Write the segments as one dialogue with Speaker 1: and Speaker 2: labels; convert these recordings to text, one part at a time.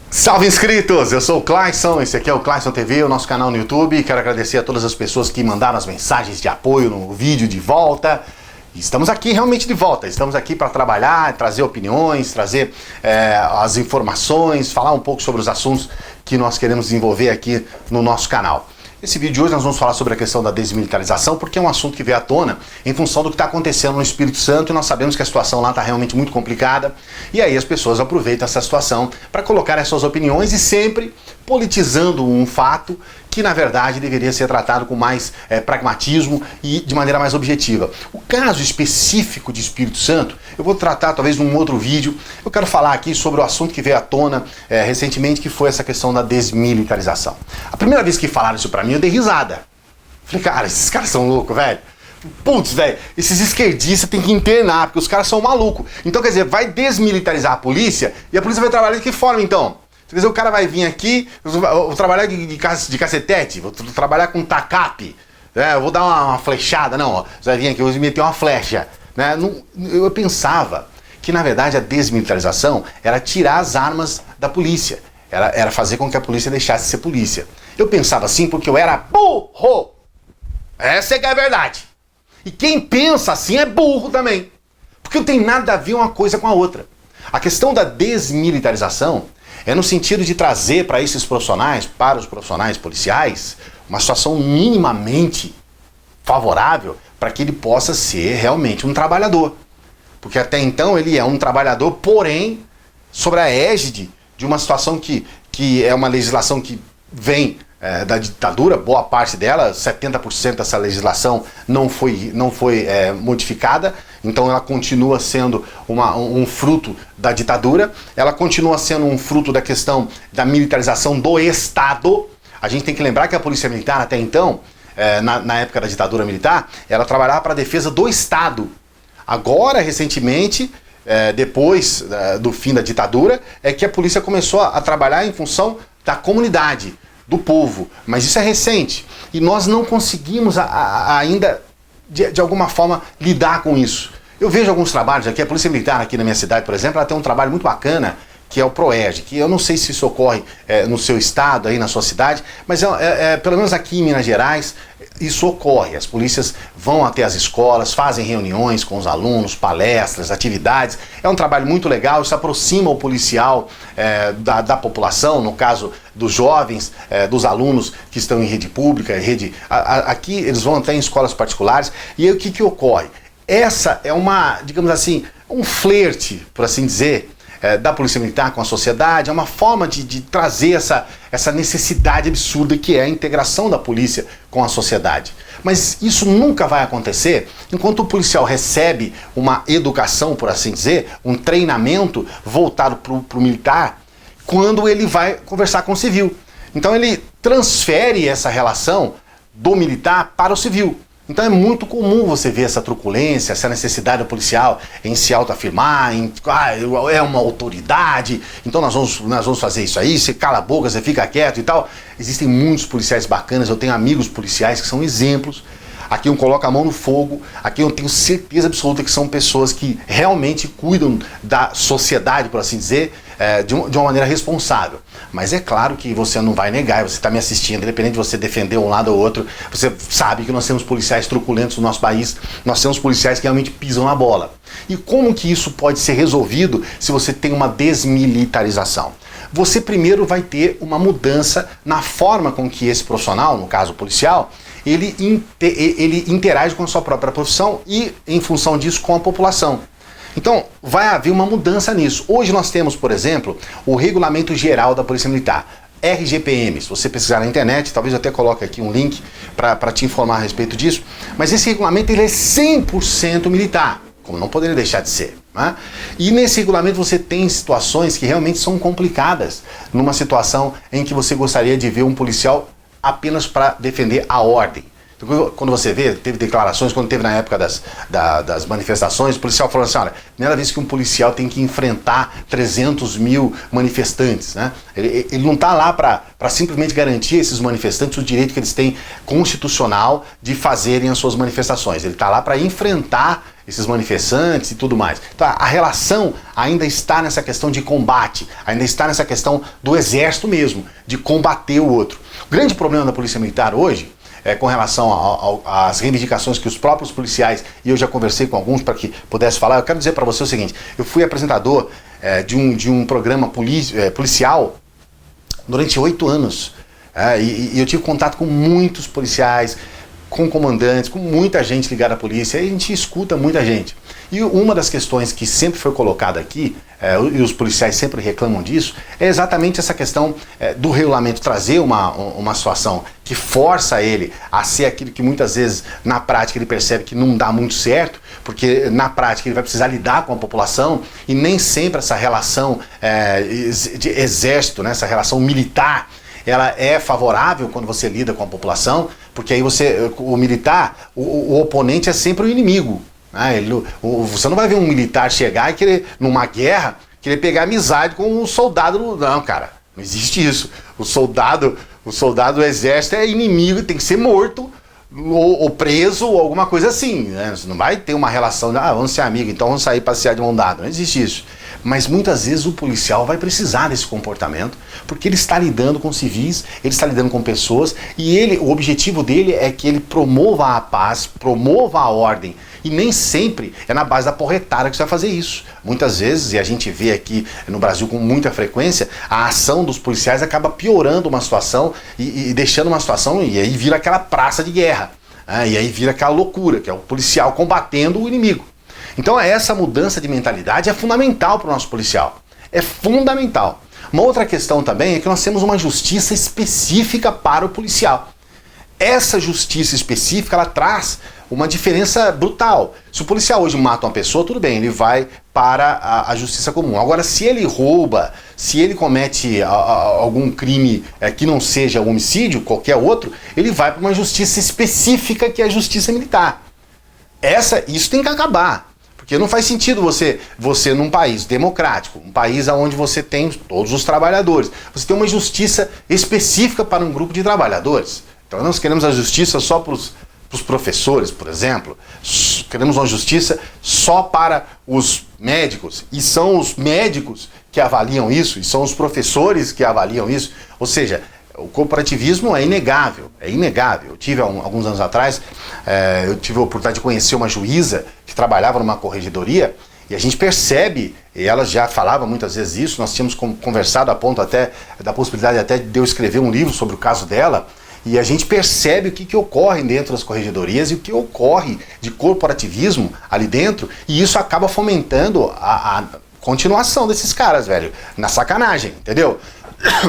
Speaker 1: Salve inscritos! Eu sou o Clayson, esse aqui é o Clayson TV, o nosso canal no YouTube. Quero agradecer a todas as pessoas que mandaram as mensagens de apoio no vídeo de volta. Estamos aqui realmente de volta, estamos aqui para trabalhar, trazer opiniões, trazer as informações, falar um pouco sobre os assuntos que nós queremos desenvolver aqui no nosso canal. Nesse vídeo de hoje nós vamos falar sobre a questão da desmilitarização, porque é um assunto que veio à tona em função do que está acontecendo no Espírito Santo e nós sabemos que a situação lá está realmente muito complicada e aí as pessoas aproveitam essa situação para colocar as suas opiniões e sempre politizando um fato que na verdade deveria ser tratado com mais pragmatismo e de maneira mais objetiva. O caso específico de Espírito Santo, eu vou tratar talvez num outro vídeo. Eu quero falar aqui sobre o assunto que veio à tona recentemente, que foi essa questão da desmilitarização. A primeira vez que falaram isso pra mim, eu dei risada. Falei, cara, esses caras são loucos, velho. Putz, velho, esses esquerdistas tem que internar, porque os caras são malucos. Então, quer dizer, vai desmilitarizar a polícia e a polícia vai trabalhar de que forma, então? Quer dizer, o cara vai vir aqui, eu vou trabalhar de cacetete, vou trabalhar com tacape, né? Eu vou dar uma flechada, não, ó, você vai vir aqui, eu vou meter uma flecha. Né? Eu pensava que, na verdade, a desmilitarização era tirar as armas da polícia, era fazer com que a polícia deixasse de ser polícia. Eu pensava assim porque eu era burro. Essa é que é a verdade. E quem pensa assim é burro também, porque não tem nada a ver uma coisa com a outra. A questão da desmilitarização é no sentido de trazer para esses profissionais, para os profissionais policiais, uma situação minimamente favorável para que ele possa ser realmente um trabalhador. Porque até então ele é um trabalhador, porém, sobre a égide de uma situação que é uma legislação que vem da ditadura, boa parte dela, 70% dessa legislação não foi modificada, então ela continua sendo um fruto da ditadura, ela continua sendo um fruto da questão da militarização do Estado. A gente tem que lembrar que a Polícia Militar até então, na época da ditadura militar, ela trabalhava para a defesa do Estado. Agora, recentemente, depois do fim da ditadura, é que a polícia começou a trabalhar em função da comunidade, do povo, mas isso é recente e nós não conseguimos ainda de alguma forma lidar com isso. Eu vejo alguns trabalhos aqui, a Polícia Militar aqui na minha cidade, por exemplo, ela tem um trabalho muito bacana que é o PROERG, que eu não sei se isso ocorre no seu estado, aí na sua cidade, mas pelo menos aqui em Minas Gerais, isso ocorre. As polícias vão até as escolas, fazem reuniões com os alunos, palestras, atividades. É um trabalho muito legal, isso aproxima o policial da população, no caso dos jovens, dos alunos que estão em rede pública, aqui eles vão até em escolas particulares. E aí o que ocorre? Essa é digamos assim, um flerte, por assim dizer, da Polícia Militar com a sociedade, é uma forma de trazer essa necessidade absurda que é a integração da polícia com a sociedade. Mas isso nunca vai acontecer enquanto o policial recebe uma educação, por assim dizer, um treinamento voltado para o militar, quando ele vai conversar com o civil. Então ele transfere essa relação do militar para o civil. Então é muito comum você ver essa truculência, essa necessidade do policial em se autoafirmar, é uma autoridade, então nós vamos fazer isso aí, você cala a boca, você fica quieto e tal. Existem muitos policiais bacanas, eu tenho amigos policiais que são exemplos. Aqui um coloca a mão no fogo, aqui eu tenho certeza absoluta que são pessoas que realmente cuidam da sociedade, por assim dizer, de uma maneira responsável. Mas é claro que você não vai negar, você está me assistindo, independente de você defender um lado ou outro, você sabe que nós temos policiais truculentos no nosso país, nós temos policiais que realmente pisam na bola. E como que isso pode ser resolvido se você tem uma desmilitarização? Você primeiro vai ter uma mudança na forma com que esse profissional, no caso policial, ele interage com a sua própria profissão e, em função disso, com a população. Então, vai haver uma mudança nisso. Hoje nós temos, por exemplo, o Regulamento Geral da Polícia Militar, RGPM. Se você pesquisar na internet, talvez eu até coloque aqui um link para te informar a respeito disso, mas esse regulamento ele é 100% militar, como não poderia deixar de ser. Né? E nesse regulamento você tem situações que realmente são complicadas, numa situação em que você gostaria de ver um policial apenas para defender a ordem. Então, quando você vê, teve declarações, quando teve na época das manifestações, o policial falou assim, olha, primeira vez que um policial tem que enfrentar 300 mil manifestantes, né? Ele não está lá para simplesmente garantir a esses manifestantes o direito que eles têm constitucional de fazerem as suas manifestações. Ele está lá para enfrentar esses manifestantes e tudo mais. Então a relação ainda está nessa questão de combate, ainda está nessa questão do exército mesmo, de combater o outro. O grande problema da Polícia Militar hoje, com relação às reivindicações que os próprios policiais, e eu já conversei com alguns para que pudesse falar, eu quero dizer para você o seguinte: eu fui apresentador de um programa policial durante 8 anos, e eu tive contato com muitos policiais, com comandantes, com muita gente ligada à polícia, e a gente escuta muita gente. E uma das questões que sempre foi colocada aqui, e os policiais sempre reclamam disso, é exatamente essa questão do regulamento trazer uma situação que força ele a ser aquilo que muitas vezes na prática ele percebe que não dá muito certo, porque na prática ele vai precisar lidar com a população, e nem sempre essa relação de exército, né, essa relação militar, ela é favorável quando você lida com a população, porque aí o militar, o oponente é sempre o inimigo. Você não vai ver um militar chegar e querer, numa guerra, querer pegar amizade com um soldado. Não, cara, não existe isso. O soldado do exército é inimigo, tem que ser morto, ou preso, ou alguma coisa assim, né? Você não vai ter uma relação de, vamos ser amigos, então vamos sair passear de mão dada. Não existe isso. Mas muitas vezes o policial vai precisar desse comportamento, porque ele está lidando com civis, ele está lidando com pessoas, e o objetivo dele é que ele promova a paz, promova a ordem. E nem sempre é na base da porretada que você vai fazer isso. Muitas vezes, e a gente vê aqui no Brasil com muita frequência, a ação dos policiais acaba piorando uma situação e deixando uma situação, e aí vira aquela praça de guerra. E aí vira aquela loucura, que é o policial combatendo o inimigo. Então essa mudança de mentalidade é fundamental para o nosso policial. É fundamental. Uma outra questão também é que nós temos uma justiça específica para o policial. Essa justiça específica, ela traz uma diferença brutal. Se o policial hoje mata uma pessoa, tudo bem, ele vai para a justiça comum. Agora, se ele rouba, se ele comete algum crime que não seja homicídio, qualquer outro, ele vai para uma justiça específica, que é a justiça militar. Isso tem que acabar. Porque não faz sentido você num país democrático, um país onde você tem todos os trabalhadores, você tem uma justiça específica para um grupo de trabalhadores. Então nós queremos a justiça só para os professores, por exemplo, queremos uma justiça só para os médicos, e são os médicos que avaliam isso, e são os professores que avaliam isso. Ou seja, o corporativismo é inegável, é inegável. Eu tive, alguns anos atrás, eu tive a oportunidade de conhecer uma juíza que trabalhava numa corregedoria, e a gente percebe, e ela já falava muitas vezes isso, nós tínhamos conversado a ponto até da possibilidade até de eu escrever um livro sobre o caso dela, e a gente percebe o que ocorre dentro das corregedorias e o que ocorre de corporativismo ali dentro, e isso acaba fomentando a continuação desses caras, velho, na sacanagem, entendeu?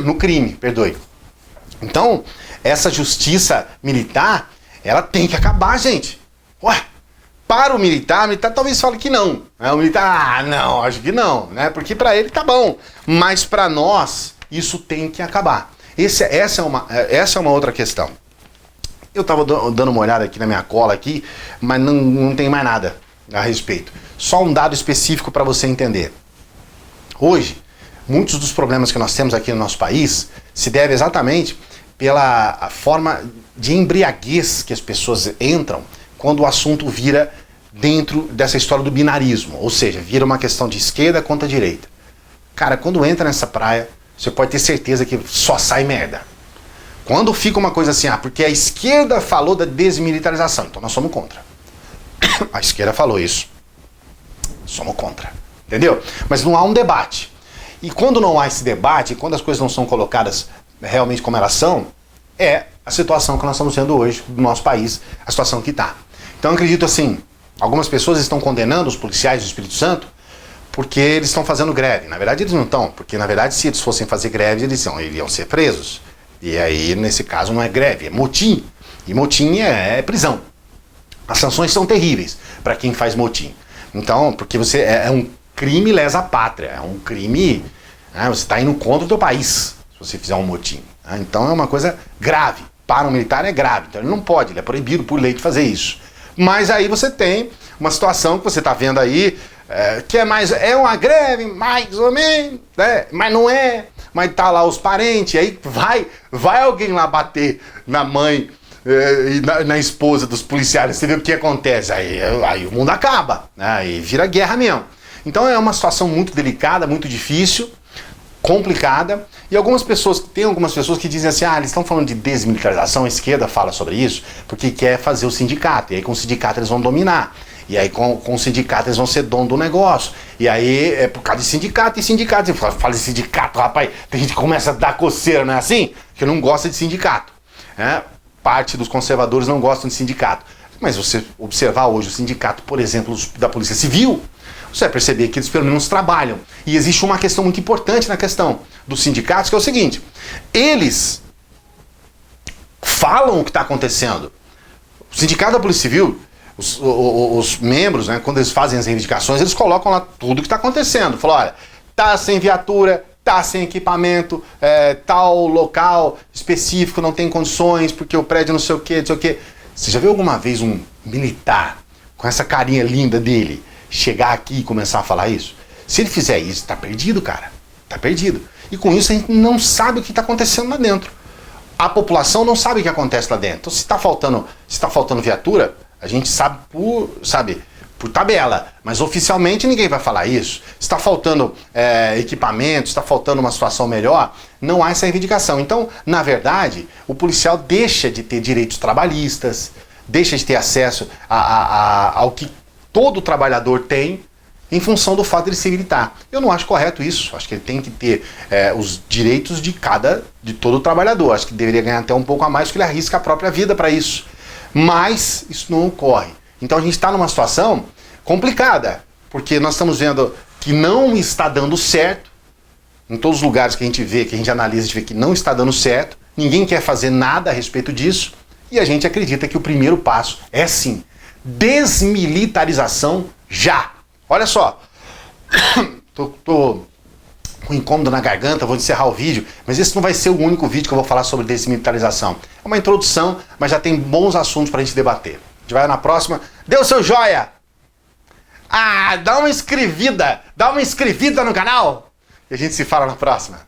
Speaker 1: No crime, perdoe. Então, essa justiça militar, ela tem que acabar, gente. Ué, para o militar talvez fale que não. O militar, não, acho que não, né? Porque para ele tá bom. Mas para nós, isso tem que acabar. Essa é uma outra questão. Eu estava dando uma olhada aqui na minha cola aqui, mas não tem mais nada a respeito. Só um dado específico para você entender. Hoje, muitos dos problemas que nós temos aqui no nosso país se devem exatamente pela forma de embriaguez que as pessoas entram quando o assunto vira dentro dessa história do binarismo, ou seja, vira uma questão de esquerda contra direita. Cara, quando entra nessa praia, você pode ter certeza que só sai merda. Quando fica uma coisa assim, porque a esquerda falou da desmilitarização, então nós somos contra. A esquerda falou isso. Somos contra. Entendeu? Mas não há um debate. E quando não há esse debate, quando as coisas não são colocadas realmente como elas são, é a situação que nós estamos vendo hoje no nosso país, a situação que está. Então eu acredito assim, algumas pessoas estão condenando os policiais do Espírito Santo porque eles estão fazendo greve. Na verdade eles não estão, porque na verdade se eles fossem fazer greve, eles iriam ser presos. E aí nesse caso não é greve, é motim. E motim é prisão. As sanções são terríveis para quem faz motim. Então, porque você é um crime lesa pátria, é um crime, né, você está indo contra o teu país se você fizer um motim. Né? Então é uma coisa grave. Para um militar é grave, então ele não pode, ele é proibido por lei de fazer isso. Mas aí você tem uma situação que você está vendo aí, que é uma greve, mais ou menos, né? Mas não é, mas tá lá os parentes, aí vai alguém lá bater na mãe e na esposa dos policiais, você vê o que acontece, aí o mundo acaba, né? Aí vira guerra mesmo. Então é uma situação muito delicada, muito difícil, complicada, e tem algumas pessoas que dizem assim, eles estão falando de desmilitarização, a esquerda fala sobre isso, porque quer fazer o sindicato, e aí com o sindicato eles vão dominar, e aí com o sindicato eles vão ser dono do negócio, e aí é por causa de sindicato, fala de sindicato, rapaz, tem gente que começa a dar coceira, não é assim? Que não gosta de sindicato, né? Parte dos conservadores não gostam de sindicato, mas você observar hoje o sindicato, por exemplo, da Polícia Civil, você vai perceber que eles pelo menos trabalham. E existe uma questão muito importante na questão dos sindicatos, que é o seguinte, eles falam o que está acontecendo. O sindicato da Polícia Civil, os membros, né, quando eles fazem as reivindicações, eles colocam lá tudo o que está acontecendo. Falam, olha, tá sem viatura, tá sem equipamento, tal local específico não tem condições, porque o prédio não sei o quê, não sei o quê. Você já viu alguma vez um militar com essa carinha linda dele chegar aqui e começar a falar isso? Se ele fizer isso, tá perdido, cara. Tá perdido. E com isso a gente não sabe o que está acontecendo lá dentro. A população não sabe o que acontece lá dentro. Então se está faltando viatura, a gente sabe por tabela, mas oficialmente ninguém vai falar isso. Se está faltando equipamento, se está faltando uma situação melhor, não há essa reivindicação. Então, na verdade, o policial deixa de ter direitos trabalhistas, deixa de ter acesso ao que todo trabalhador tem em função do fato de ele ser militar. Eu não acho correto isso. Acho que ele tem que ter os direitos de todo trabalhador. Acho que deveria ganhar até um pouco a mais, porque ele arrisca a própria vida para isso. Mas isso não ocorre. Então a gente está numa situação complicada, porque nós estamos vendo que não está dando certo. Em todos os lugares que a gente vê, que a gente analisa, a gente vê que não está dando certo. Ninguém quer fazer nada a respeito disso. E a gente acredita que o primeiro passo é sim desmilitarização já. Olha só, tô com incômodo na garganta, vou encerrar o vídeo, mas esse não vai ser o único vídeo que eu vou falar sobre desmilitarização. É uma introdução, mas já tem bons assuntos pra gente debater. A gente vai na próxima. Dê o seu joia! Dá uma inscrevida no canal! E a gente se fala na próxima.